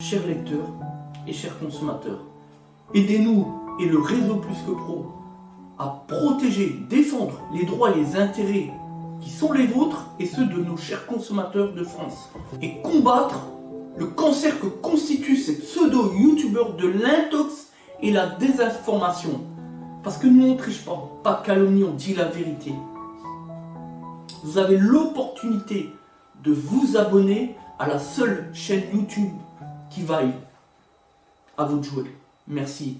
chers lecteurs et chers consommateurs. Aidez-nous et le réseau Plus que Pro à protéger, défendre les droits et les intérêts qui sont les vôtres et ceux de nos chers consommateurs de France. Et combattre le cancer que constituent ces pseudo-youtubeurs de l'intox et la désinformation. Parce que nous on ne triche pas de calomnie, on dit la vérité. Vous avez l'opportunité de vous abonner à la seule chaîne YouTube qui vaille à vous de jouer. Merci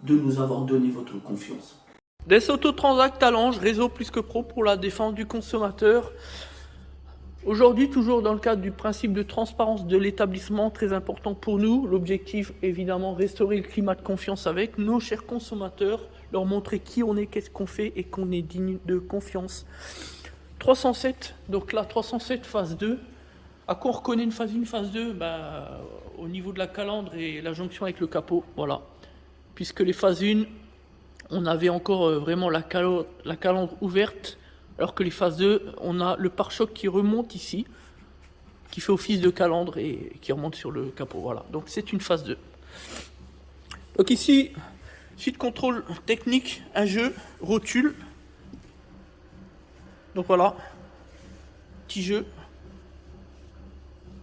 de nous avoir donné votre confiance. Des Autotransact Talange, réseau Plus que Pro pour la défense du consommateur. Aujourd'hui, toujours dans le cadre du principe de transparence de l'établissement, très important pour nous. L'objectif, évidemment, restaurer le climat de confiance avec nos chers consommateurs, leur montrer qui on est, qu'est-ce qu'on fait et qu'on est digne de confiance. 307, donc là, 307 phase 2. À quoi on reconnaît une phase 1, phase 2 au niveau de la calandre et la jonction avec le capot, voilà. Puisque les phases 1, on avait encore vraiment la calandre ouverte, alors que les phases 2, on a le pare-choc qui remonte ici, qui fait office de calandre et qui remonte sur le capot, voilà. Donc c'est une phase 2. Donc ici, suite contrôle technique, un jeu, rotule. Donc voilà, petit jeu.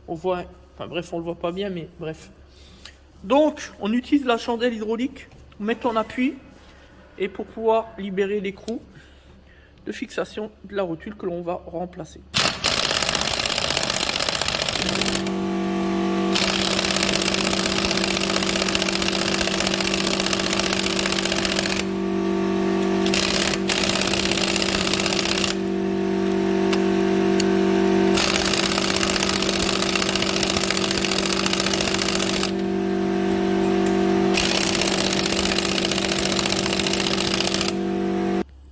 On voit, enfin bref, on le voit pas bien, mais bref. Donc, on utilise la chandelle hydraulique, on met en appui, et pour pouvoir libérer l'écrou de fixation de la rotule que l'on va remplacer.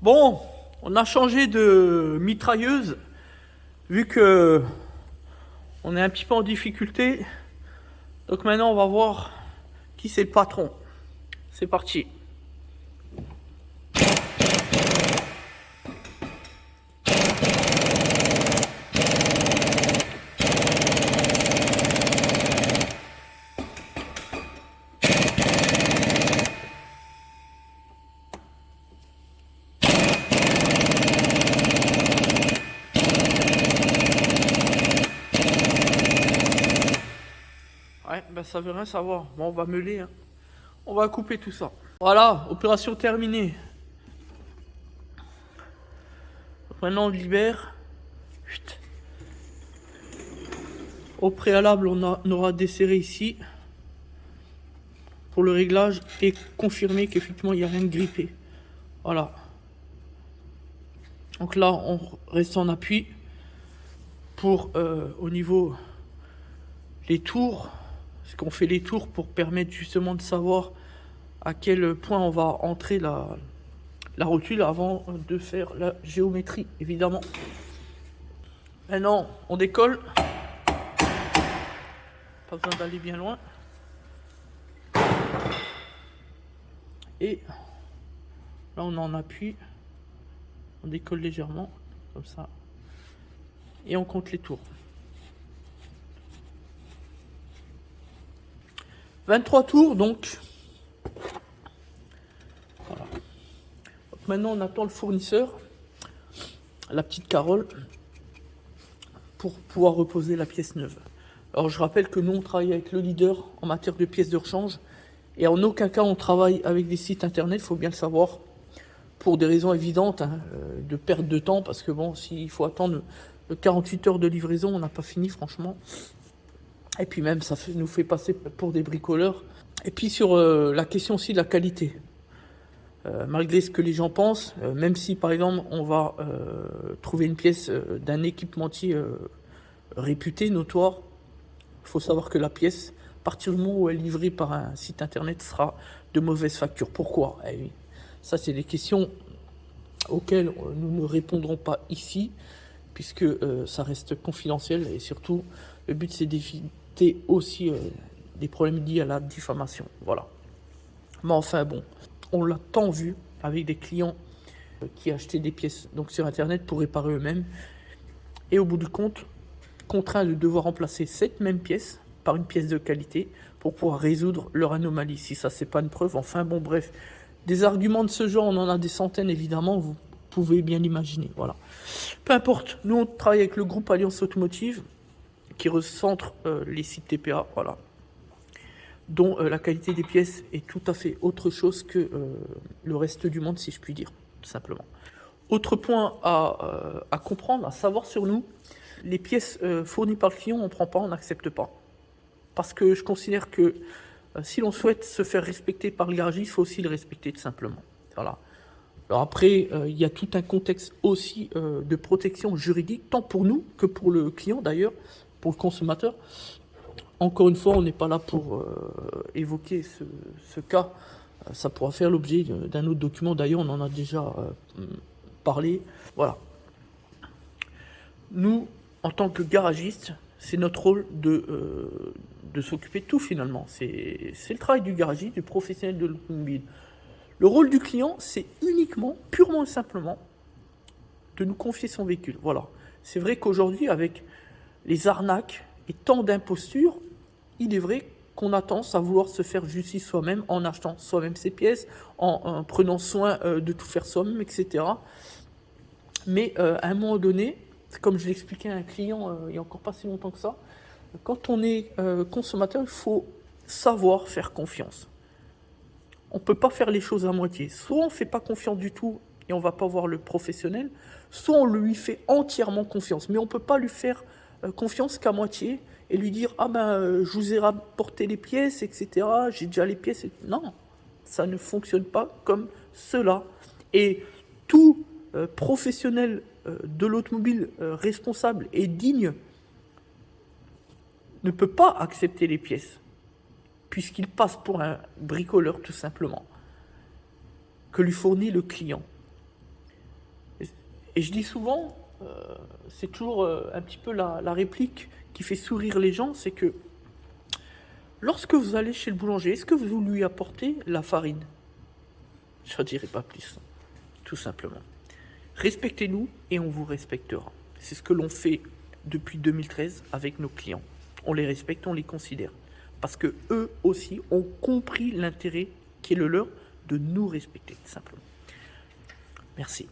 Bon, on a changé de mitrailleuse, vu que on est un petit peu en difficulté. Donc maintenant, on va voir qui c'est le patron. C'est parti. Ouais, ben ça veut rien savoir. Bon, on va meuler. Hein. On va couper tout ça. Voilà, opération terminée. Donc maintenant, on libère. Chut. Au préalable, on aura desserré ici pour le réglage et confirmer qu'effectivement, il n'y a rien de grippé. Voilà. Donc là, on reste en appui pour au niveau les tours. Parce qu'on fait les tours pour permettre justement de savoir à quel point on va entrer la rotule avant de faire la géométrie, évidemment. Maintenant, on décolle. Pas besoin d'aller bien loin. Et là, on est en appui. On décolle légèrement, comme ça. Et on compte les tours. 23 tours, donc. Voilà. Donc maintenant, on attend le fournisseur, la petite Carole, pour pouvoir reposer la pièce neuve. Alors, je rappelle que nous, on travaille avec le leader en matière de pièces de rechange. Et en aucun cas, on travaille avec des sites internet, il faut bien le savoir, pour des raisons évidentes, hein, de perte de temps, parce que bon, s'il faut attendre 48 heures de livraison, on n'a pas fini, franchement. Et puis même, ça nous fait passer pour des bricoleurs. Et puis sur la question aussi de la qualité. Malgré ce que les gens pensent, même si par exemple on va trouver une pièce d'un équipementier réputé, notoire, il faut savoir que la pièce, à partir du moment où elle est livrée par un site internet, sera de mauvaise facture. Pourquoi? Eh oui, ça c'est des questions auxquelles nous ne répondrons pas ici, puisque ça reste confidentiel et surtout le but c'est d'éviter aussi des problèmes liés à la diffamation. Voilà. Mais enfin bon, on l'a tant vu avec des clients qui achetaient des pièces donc sur internet pour réparer eux-mêmes et au bout du compte, contraints de devoir remplacer cette même pièce par une pièce de qualité pour pouvoir résoudre leur anomalie. Si ça, c'est pas une preuve, enfin bon, bref. Des arguments de ce genre, on en a des centaines, évidemment, vous pouvez bien l'imaginer, voilà. Peu importe, nous on travaille avec le groupe Alliance Automotive, qui recentre les sites TPA, voilà, dont la qualité des pièces est tout à fait autre chose que le reste du monde, si je puis dire, tout simplement. Autre point à comprendre, à savoir sur nous, les pièces fournies par le client, on ne prend pas, on n'accepte pas. Parce que je considère que si l'on souhaite se faire respecter par le garagiste, il faut aussi le respecter tout simplement. Voilà. Alors après, il y a tout un contexte aussi de protection juridique, tant pour nous que pour le client d'ailleurs, pour le consommateur. Encore une fois, on n'est pas là pour évoquer ce cas. Ça pourra faire l'objet d'un autre document. D'ailleurs, on en a déjà parlé. Voilà. Nous, en tant que garagiste, c'est notre rôle de s'occuper de tout finalement. C'est le travail du garagiste, du professionnel de l'automobile. Le rôle du client, c'est uniquement, purement et simplement, de nous confier son véhicule. Voilà. C'est vrai qu'aujourd'hui, avec les arnaques et tant d'impostures, il est vrai qu'on a tendance à vouloir se faire justice soi-même en achetant soi-même ses pièces, en prenant soin de tout faire soi-même, etc. Mais à un moment donné, comme je l'expliquais à un client il n'y a encore pas si longtemps que ça, quand on est consommateur, il faut savoir faire confiance. On ne peut pas faire les choses à moitié. Soit on ne fait pas confiance du tout et on ne va pas voir le professionnel, soit on lui fait entièrement confiance. Mais on ne peut pas lui faire confiance qu'à moitié et lui dire « Ah ben, je vous ai rapporté les pièces, etc. J'ai déjà les pièces. » Non, ça ne fonctionne pas comme cela. Et tout professionnel de l'automobile responsable et digne ne peut pas accepter les pièces, puisqu'il passe pour un bricoleur tout simplement, que lui fournit le client. Et je dis souvent, c'est toujours un petit peu la réplique qui fait sourire les gens, c'est que lorsque vous allez chez le boulanger, est-ce que vous lui apportez la farine? Je ne dirai pas plus, tout simplement. Respectez-nous et on vous respectera. C'est ce que l'on fait depuis 2013 avec nos clients. On les respecte, on les considère. Parce que eux aussi ont compris l'intérêt qui est le leur de nous respecter, tout simplement. Merci.